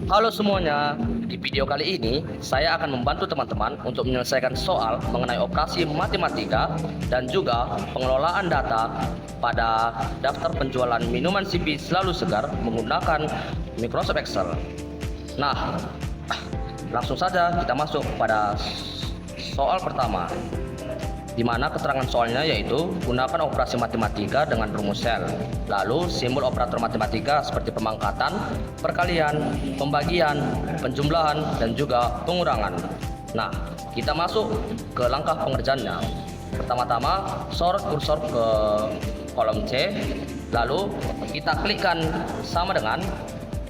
Halo semuanya, di video kali ini saya akan membantu teman-teman untuk menyelesaikan soal mengenai operasi matematika dan juga pengelolaan data pada daftar penjualan minuman CP Selalu Segar menggunakan Microsoft Excel. Nah, langsung saja kita masuk pada soal pertama, di mana keterangan soalnya yaitu gunakan operasi matematika dengan rumus sel. Lalu simbol operator matematika seperti pemangkatan, perkalian, pembagian, penjumlahan, dan juga pengurangan. Nah, kita masuk ke langkah pengerjaannya. Pertama-tama, sorot kursor ke kolom C, lalu kita klikkan sama dengan,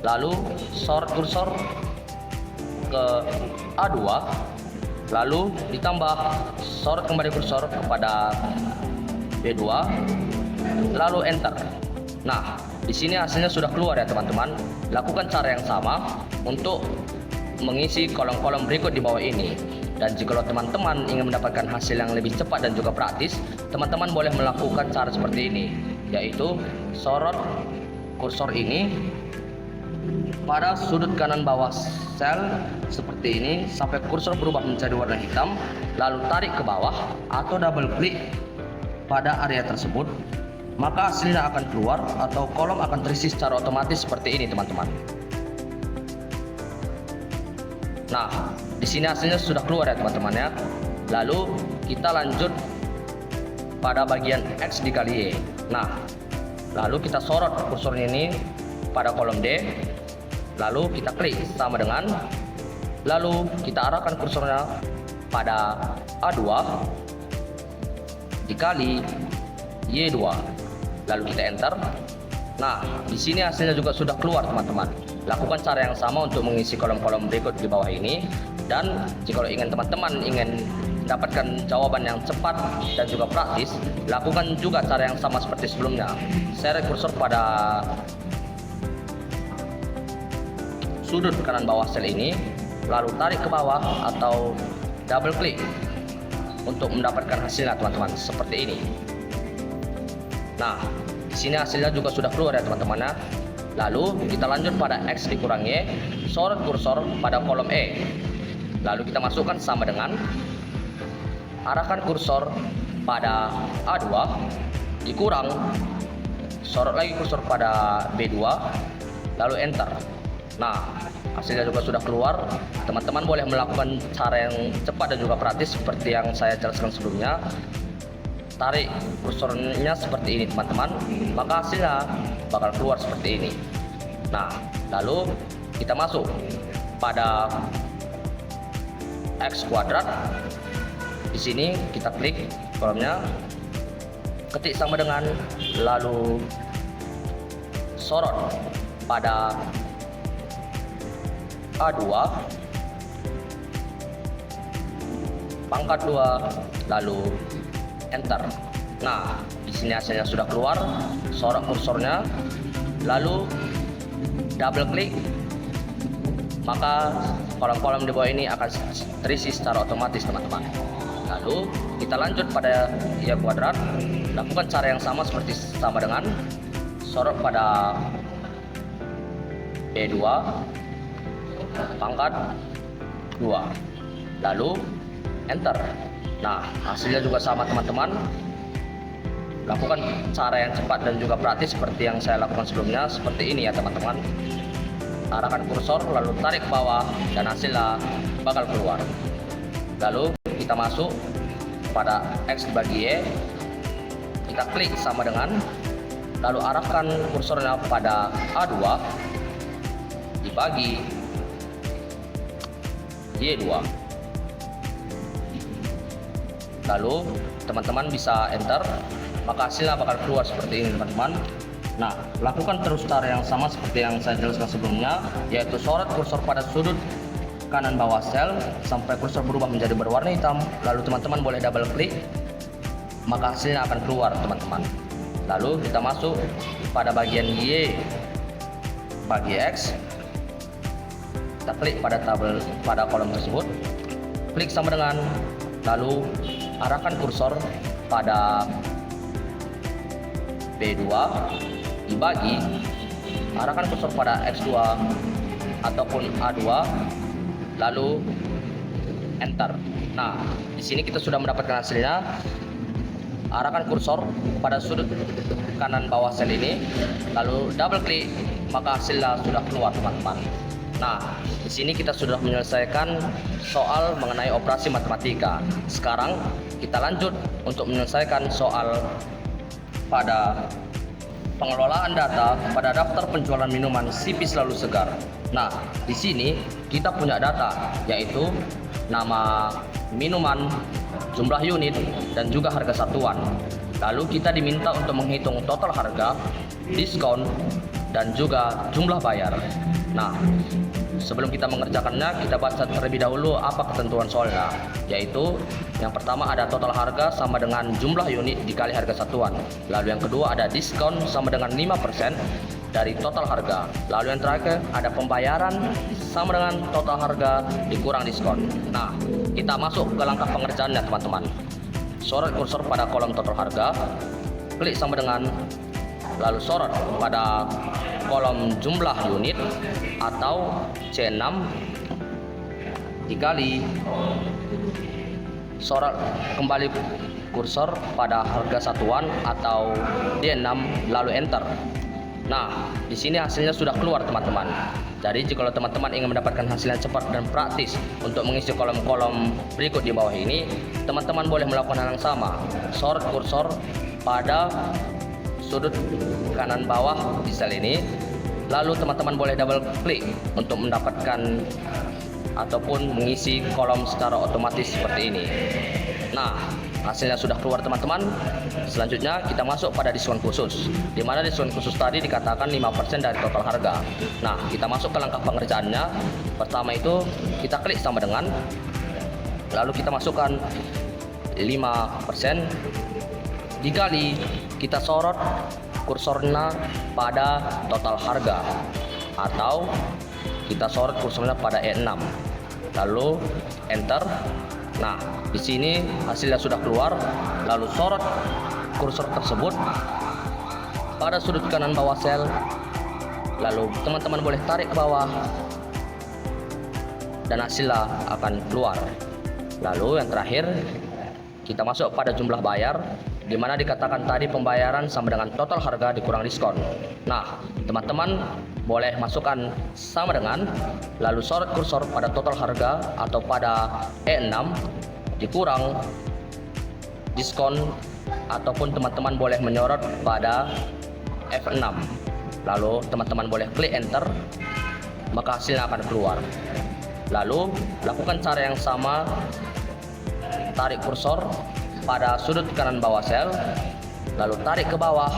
lalu sorot kursor ke A2, lalu ditambah sorot kembali kursor kepada B2, lalu enter. Nah, di sini hasilnya sudah keluar ya teman-teman. Lakukan cara yang sama untuk mengisi kolom-kolom berikut di bawah ini. Dan jika teman-teman ingin mendapatkan hasil yang lebih cepat dan juga praktis, teman-teman boleh melakukan cara seperti ini, yaitu sorot kursor ini pada sudut kanan bawah sel seperti ini sampai kursor berubah menjadi warna hitam, lalu tarik ke bawah atau double klik pada area tersebut, maka hasilnya akan keluar atau kolom akan terisi secara otomatis seperti ini teman-teman. Nah, di sini hasilnya sudah keluar ya teman-teman ya. Lalu kita lanjut pada bagian X dikali Y. Nah, lalu kita sorot kursornya ini pada kolom D, lalu kita klik sama dengan, lalu kita arahkan kursornya pada A2 dikali Y2, lalu kita enter. Nah, di sini hasilnya juga sudah keluar teman-teman. Lakukan cara yang sama untuk mengisi kolom-kolom berikut di bawah ini. Dan jika teman-teman ingin mendapatkan jawaban yang cepat dan juga praktis, lakukan juga cara yang sama seperti sebelumnya. Seret kursor pada sudut kanan bawah sel ini, lalu tarik ke bawah atau double klik untuk mendapatkan hasilnya teman-teman seperti ini. Nah, di sini hasilnya juga sudah keluar ya teman-teman ya. Lalu kita lanjut pada X dikurang Y, sorot kursor pada kolom E, lalu kita masukkan sama dengan, arahkan kursor pada A2 dikurang, sorot lagi kursor pada B2, lalu enter. Nah, hasilnya juga sudah keluar. Teman-teman boleh melakukan cara yang cepat dan juga praktis seperti yang saya jelaskan sebelumnya. Tarik kursornya seperti ini teman-teman, maka hasilnya bakal keluar seperti ini. Nah, lalu kita masuk pada X kuadrat. Di sini kita klik kolomnya, ketik sama dengan, lalu sorot pada A2 pangkat 2, lalu enter. Nah, di sini hasilnya sudah keluar. Sorot kursornya, lalu double klik, maka kolom-kolom di bawah ini akan terisi secara otomatis teman-teman. Lalu kita lanjut pada Y kuadrat. Lakukan cara yang sama seperti sama dengan, sorot pada B2 pangkat 2, lalu enter. Nah, hasilnya juga sama teman-teman. Lakukan cara yang cepat dan juga praktis seperti yang saya lakukan sebelumnya, seperti ini ya teman-teman. Arahkan kursor lalu tarik ke bawah dan hasilnya bakal keluar. Lalu kita masuk pada X dibagi Y, kita klik sama dengan, lalu arahkan kursornya pada A2 dibagi Y2, lalu teman-teman bisa enter, maka hasilnya bakal keluar seperti ini teman-teman. Nah, lakukan terus cara yang sama seperti yang saya jelaskan sebelumnya, yaitu sorot kursor pada sudut kanan bawah sel sampai kursor berubah menjadi berwarna hitam, lalu teman-teman boleh double klik, maka hasilnya akan keluar teman-teman. Lalu kita masuk pada bagian Y bagi X, kita klik pada tabel pada kolom tersebut, klik sama dengan, lalu arahkan kursor pada B2 dibagi, arahkan kursor pada X2 ataupun A2, lalu enter. Nah, di sini kita sudah mendapatkan hasilnya. Arahkan kursor pada sudut kanan bawah sel ini, lalu double klik, maka hasilnya sudah keluar teman-teman. Nah, di sini kita sudah menyelesaikan soal mengenai operasi matematika. Sekarang kita lanjut untuk menyelesaikan soal pada pengelolaan data pada daftar penjualan minuman CP Selalu Segar. Nah, di sini kita punya data, yaitu nama minuman, jumlah unit, dan juga harga satuan. Lalu kita diminta untuk menghitung total harga, diskon, dan juga jumlah bayar. Nah, sebelum kita mengerjakannya, kita baca terlebih dahulu apa ketentuan soalnya, yaitu yang pertama ada total harga sama dengan jumlah unit dikali harga satuan. Lalu yang kedua ada diskon sama dengan 5% dari total harga. Lalu yang terakhir ada pembayaran sama dengan total harga dikurang diskon. Nah, kita masuk ke langkah pengerjaannya teman-teman. Sorot kursor pada kolom total harga, klik sama dengan, lalu sorot pada kolom jumlah unit atau C6 dikali sorot kembali kursor pada harga satuan atau D6, lalu enter. Nah, di sini hasilnya sudah keluar teman-teman. Jadi jika teman-teman ingin mendapatkan hasil yang cepat dan praktis untuk mengisi kolom-kolom berikut di bawah ini, teman-teman boleh melakukan hal yang sama. Sorot kursor pada sudut kanan bawah di sel ini, lalu teman-teman boleh double klik untuk mendapatkan ataupun mengisi kolom secara otomatis seperti ini. Nah, hasilnya sudah keluar teman-teman. Selanjutnya kita masuk pada diskon khusus, di mana diskon khusus tadi dikatakan 5% dari total harga. Nah, kita masuk ke langkah pengerjaannya. Pertama itu kita klik sama dengan, lalu kita masukkan 5% dikali, kita sorot kursornya pada total harga atau kita sorot kursornya pada E6, lalu enter. Nah, di sini hasilnya sudah keluar. Lalu sorot kursor tersebut pada sudut kanan bawah sel, lalu teman-teman boleh tarik ke bawah dan hasilnya akan keluar. Lalu yang terakhir kita masuk pada jumlah bayar, di mana dikatakan tadi pembayaran sama dengan total harga dikurang diskon. Nah, teman-teman boleh masukkan sama dengan, lalu sorot kursor pada total harga atau pada E6 dikurang diskon, ataupun teman-teman boleh menyorot pada F6. Lalu teman-teman boleh klik enter, maka hasilnya akan keluar. Lalu lakukan cara yang sama, tarik kursor pada sudut kanan bawah sel, lalu tarik ke bawah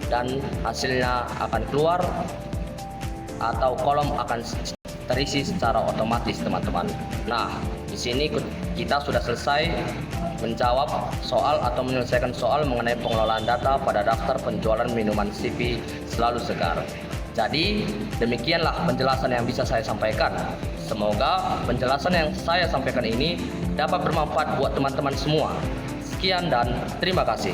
dan hasilnya akan keluar atau kolom akan terisi secara otomatis teman-teman. Nah, di sini kita sudah selesai menjawab soal atau menyelesaikan soal mengenai pengelolaan data pada daftar penjualan minuman CP Selalu Segar. Jadi demikianlah penjelasan yang bisa saya sampaikan. Semoga penjelasan yang saya sampaikan ini dapat bermanfaat buat teman-teman semua. Sekian dan terima kasih.